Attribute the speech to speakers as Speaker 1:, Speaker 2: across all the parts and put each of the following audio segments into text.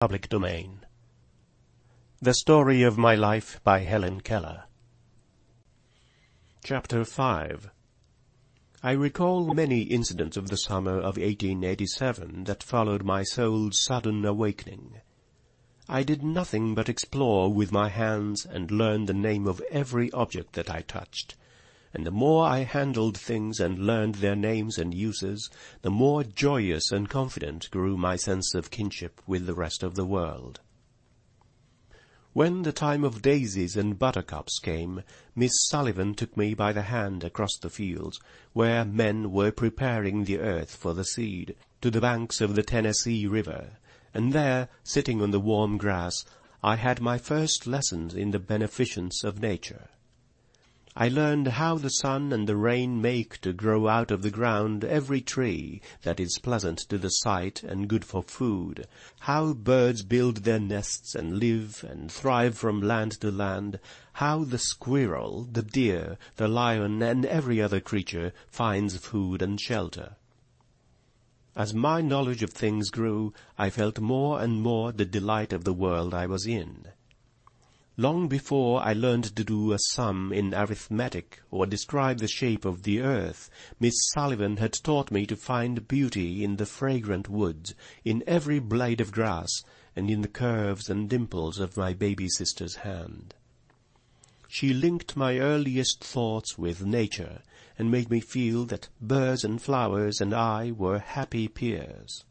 Speaker 1: Public Domain. The Story of My Life by Helen Keller. Chapter 5. I recall many incidents of the summer of 1887 that followed my soul's sudden awakening. I did nothing but explore with my hands and learn the name of every object that I touched. And the more I handled things and learned their names and uses, the more joyous and confident grew my sense of kinship with the rest of the world. When the time of daisies and buttercups came, Miss Sullivan took me by the hand across the fields, where men were preparing the earth for the seed, to the banks of the Tennessee River, and there, sitting on the warm grass, I had my first lessons in the beneficence of nature. I learned how the sun and the rain make to grow out of the ground every tree that is pleasant to the sight and good for food, how birds build their nests and live and thrive from land to land, how the squirrel, the deer, the lion, and every other creature finds food and shelter. As my knowledge of things grew, I felt more and more the delight of the world I was in. Long before I learned to do a sum in arithmetic or describe the shape of the earth, Miss Sullivan had taught me to find beauty in the fragrant woods, in every blade of grass, and in the curves and dimples of my baby sister's hand. She linked my earliest thoughts with nature, and made me feel that birds and flowers and I were happy peers.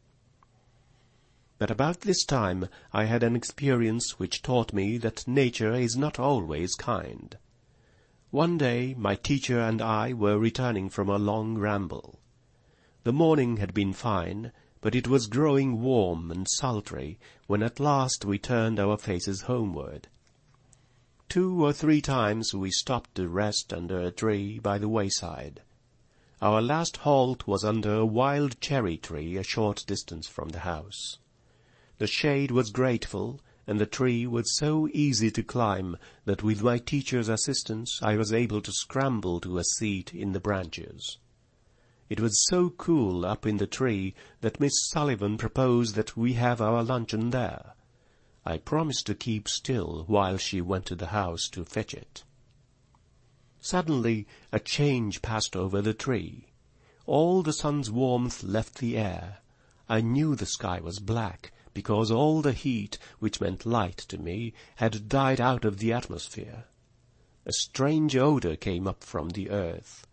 Speaker 1: But about this time I had an experience which taught me that nature is not always kind. One day my teacher and I were returning from a long ramble. The morning had been fine, but it was growing warm and sultry when at last we turned our faces homeward. 2 or 3 times we stopped to rest under a tree by the wayside. Our last halt was under a wild cherry tree a short distance from the house. The shade was grateful, and the tree was so easy to climb that with my teacher's assistance I was able to scramble to a seat in the branches. It was so cool up in the tree that Miss Sullivan proposed that we have our luncheon there. I promised to keep still while she went to the house to fetch it. Suddenly a change passed over the tree. All the sun's warmth left the air. I knew the sky was black, because all the heat, which meant light to me, had died out of the atmosphere. A strange odor came up from the earth.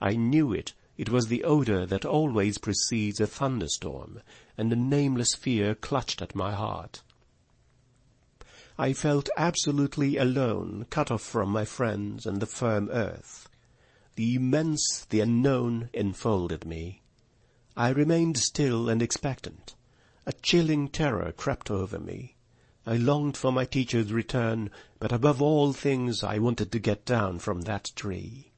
Speaker 1: I knew it. It was the odor that always precedes a thunderstorm, and a nameless fear clutched at my heart. I felt absolutely alone, cut off from my friends and the firm earth. The immense, the unknown, enfolded me. I remained still and expectant. A chilling terror crept over me. I longed for my teacher's return, but above all things I wanted to get down from that tree.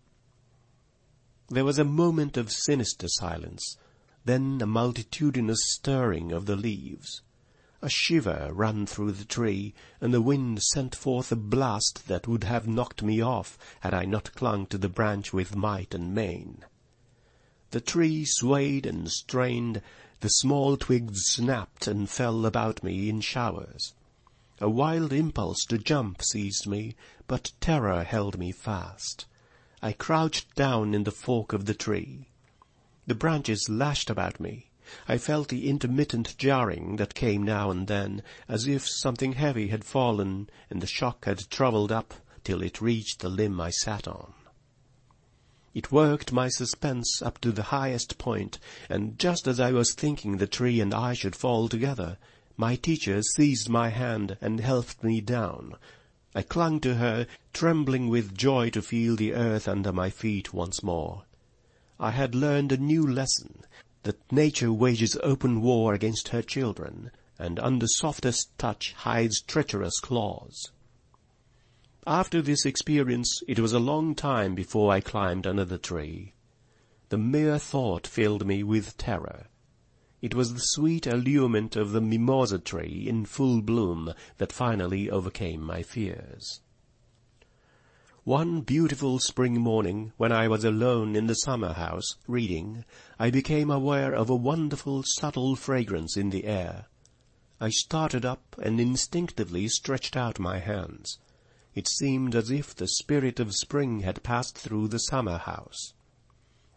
Speaker 1: There was a moment of sinister silence, then a multitudinous stirring of the leaves. A shiver ran through the tree, and the wind sent forth a blast that would have knocked me off had I not clung to the branch with might and main. The tree swayed and strained. The small twigs snapped and fell about me in showers. A wild impulse to jump seized me, but terror held me fast. I crouched down in the fork of the tree. The branches lashed about me. I felt the intermittent jarring that came now and then, as if something heavy had fallen and the shock had travelled up till it reached the limb I sat on. It worked my suspense up to the highest point, and just as I was thinking the tree and I should fall together, my teacher seized my hand and helped me down. I clung to her, trembling with joy to feel the earth under my feet once more. I had learned a new lesson, that nature wages open war against her children, and under softest touch hides treacherous claws. After this experience, it was a long time before I climbed another tree. The mere thought filled me with terror. It was the sweet allurement of the mimosa tree in full bloom that finally overcame my fears. One beautiful spring morning, when I was alone in the summer house, reading, I became aware of a wonderful subtle fragrance in the air. I started up and instinctively stretched out my hands. It seemed as if the spirit of spring had passed through the summer-house.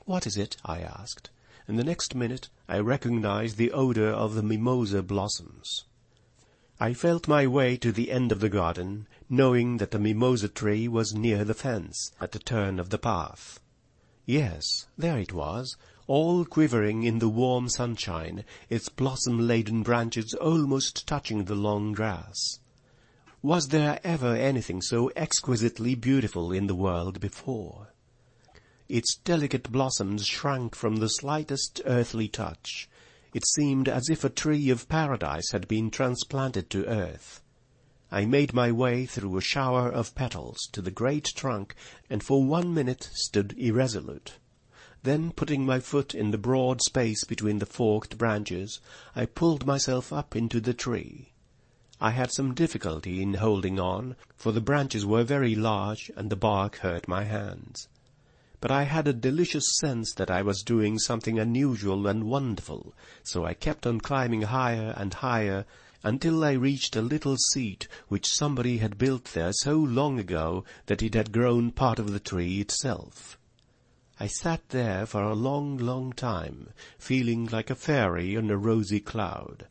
Speaker 1: "What is it?" I asked, and the next minute I recognized the odor of the mimosa blossoms. I felt my way to the end of the garden, knowing that the mimosa tree was near the fence, at the turn of the path. Yes, there it was, all quivering in the warm sunshine, its blossom-laden branches almost touching the long grass. Was there ever anything so exquisitely beautiful in the world before? Its delicate blossoms shrank from the slightest earthly touch. It seemed as if a tree of paradise had been transplanted to earth. I made my way through a shower of petals to the great trunk, and for 1 minute stood irresolute. Then, putting my foot in the broad space between the forked branches, I pulled myself up into the tree. I had some difficulty in holding on, for the branches were very large and the bark hurt my hands. But I had a delicious sense that I was doing something unusual and wonderful, so I kept on climbing higher and higher until I reached a little seat which somebody had built there so long ago that it had grown part of the tree itself. I sat there for a long, long time, feeling like a fairy on a rosy cloud.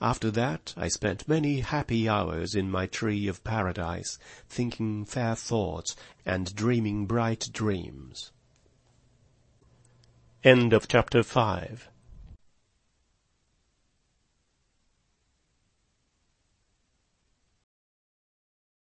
Speaker 1: After that I spent many happy hours in my tree of paradise, thinking fair thoughts and dreaming bright dreams. End of chapter 5.